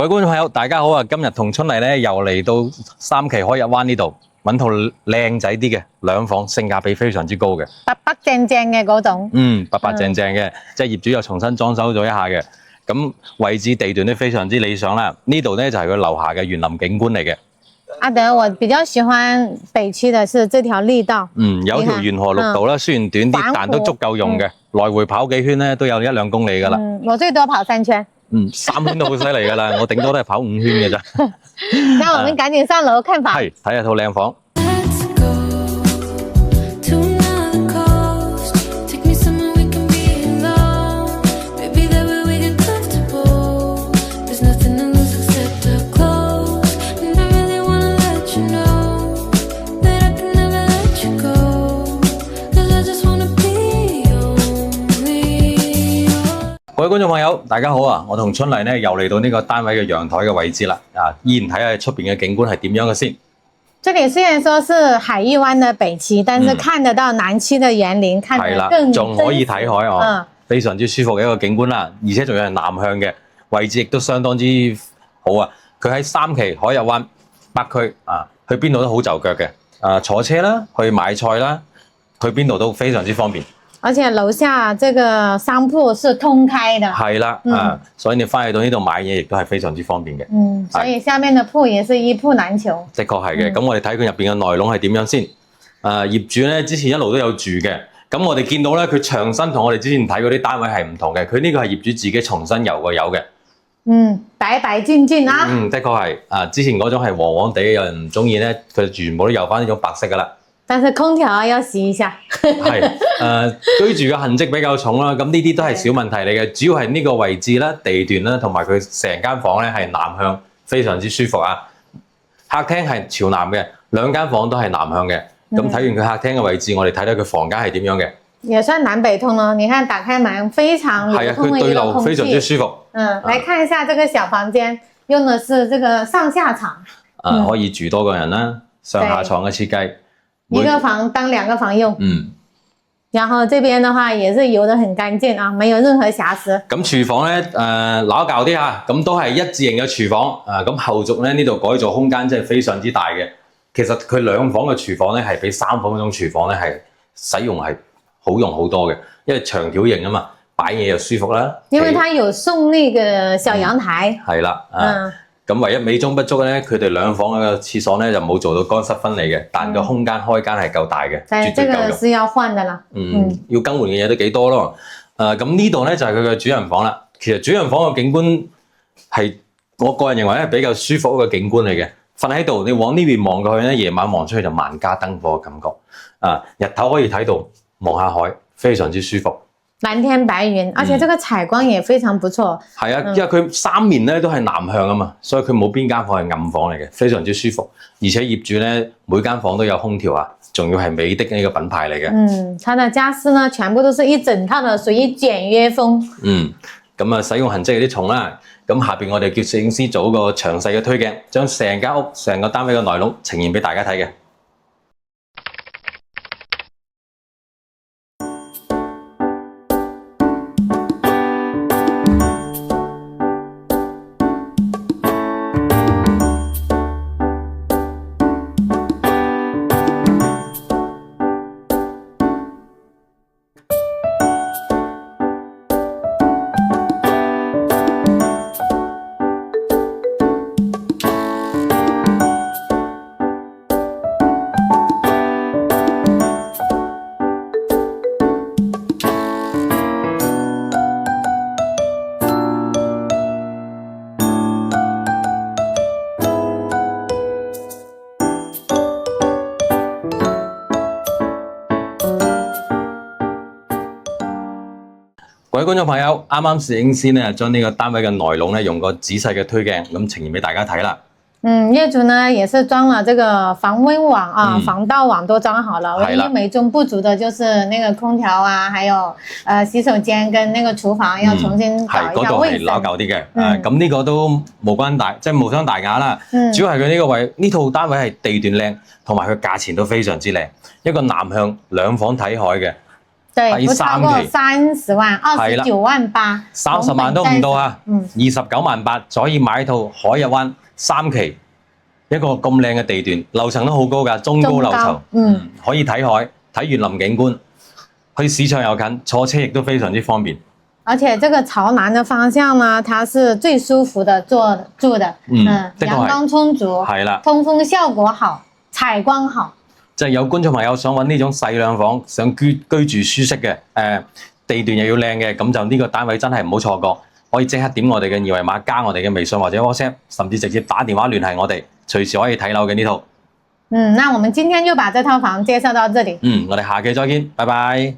各位觀眾朋友，大家好啊！今日同春麗咧又嚟到三期海逸灣呢度揾套靚仔啲嘅兩房，性價比非常之高嘅，白白淨淨嘅嗰種。白白淨淨嘅，即係業主又重新裝修咗一下嘅。咁位置地段都非常之理想啦。呢度咧就係佢樓下嘅園林景觀嚟嘅。阿德，我比較喜歡北區的是這條綠道。有條沿河綠道啦，雖然短啲，但都足夠用嘅，來回跑幾圈咧都有1-2公里噶啦。我最多跑3圈。3圈都好犀利噶啦，我頂多都係跑5圈嘅咋。那我們趕緊上樓看房。係睇下套靚房。各位觀眾朋友，大家好啊！我同春麗呢又嚟到呢個單位嘅陽台嘅位置啦，依然睇下出邊嘅景觀係點樣嘅先。這裡雖然說是海逸灣的北區，但是看得到南區的園林，看得更仲可以睇海哦，非常之舒服嘅一個景觀啦，而且仲有係南向嘅位置，亦都相當之好啊！佢喺3期海逸灣北區去邊度都好就腳嘅，坐車啦，去買菜啦，去邊度都非常之方便。而且樓下這個商鋪是通開的，係啦，所以你翻去到呢度買嘢亦都係非常之方便嘅。所以下面的鋪也是一鋪難求。的確係嘅，咁我哋睇佢入邊嘅內容係點樣先。業主咧之前一路都有住嘅，咁我哋見到咧佢牆身同我哋之前睇嗰啲單位係唔同嘅，佢呢個係業主自己重新油過油嘅。白白淨淨啊。的確係，之前嗰種係黃黃地，有人唔中意咧，佢全部都油翻呢種白色噶啦。但是空調要洗一下。係居住嘅痕跡比較重啦，咁呢啲都係小問題嚟嘅，主要係呢個位置啦、地段啦，同埋佢成間房咧係南向，非常之舒服啊。客廳係朝南嘅，2間房都係南向嘅。咁睇完佢客廳嘅位置，我哋睇睇佢房間係點樣嘅。也算南北通咯，你看打開門非常流通的一個空氣。佢對流非常之舒服。來看一下這個小房間，用的是這個上下床。可以住多個人啦，上下床嘅設計。一個房當2個房用，然後這邊的話也是油得很乾淨啊，沒有任何瑕疵。咁廚房咧，撈舊啲嚇，咁都係一字型嘅廚房，咁後續咧呢度改造空間真係非常之大嘅。其實佢2房嘅廚房咧係比3房嗰種廚房咧係使用係好用好多嘅，因為長條型啊嘛，擺嘢又舒服啦。因為它有送那個小陽台。係啦，咁唯一美中不足咧，佢哋2房嘅廁所咧就冇做到乾濕分離嘅，但個空間開間係夠大嘅，絕對夠用。這個是要換的啦。要更換嘅嘢都幾多咯。咁呢度咧就係佢嘅主人房啦。其實主人房嘅景觀係我個人認為係比較舒服嘅景觀嚟嘅。瞓喺度，你往呢邊望過去咧，夜晚望出去就萬家燈火嘅感覺。日頭可以睇到望下海，非常之舒服。藍天白雲，而且這個採光也非常不錯。係啊，因為佢3面咧都係南向啊嘛，所以佢冇邊間房係暗房嚟嘅，非常之舒服。而且業主咧每間房都有空調啊，仲要係美的呢個品牌嚟嘅。它的家私呢全部都是一整套的，屬於簡約風。咁使用痕跡有啲重啦。咁下邊我哋叫攝影師做一個詳細嘅推鏡，將成間屋、成個單位嘅內容呈現俾大家睇嘅。各位觀眾朋友，啱啱攝影師呢將呢個單位嘅內容呢用個仔細嘅推鏡咁呈現俾大家睇啦。業主呢也是裝了這個防蚊網啊、防盜網都裝好了。唯一美中不足的就是那個空調啊，還有洗手間跟那個廚房要重新搞一下衛生。係嗰度係老舊啲嘅，咁呢個都無關大，即係無傷大雅啦。主要係佢呢個位呢套單位係地段靚，同埋佢價錢都非常之靚，一個南向2房睇海嘅。對，不超過30萬，29萬8， 30萬都唔到啊，29萬8就可以買一套海逸灣3期，一個咁靚嘅地段，樓層都好高㗎，中高樓層，可以睇海，睇園林景觀，去市場又近，坐車亦都非常之方便。而且這個朝南的方向呢，它是最舒服的住的，陽光充足，係啦，通風效果好，採光好。即係有觀眾朋友想揾呢種細兩房，想居住舒適嘅，地段又要靚嘅，咁就呢個單位真係唔好錯過。可以即刻點我哋嘅二維碼，加我哋嘅微信或者 WhatsApp， 甚至直接打電話聯繫我哋，隨時可以睇樓嘅呢套。那我們今天就把這套房介紹到這裡。我哋下期再見，拜拜。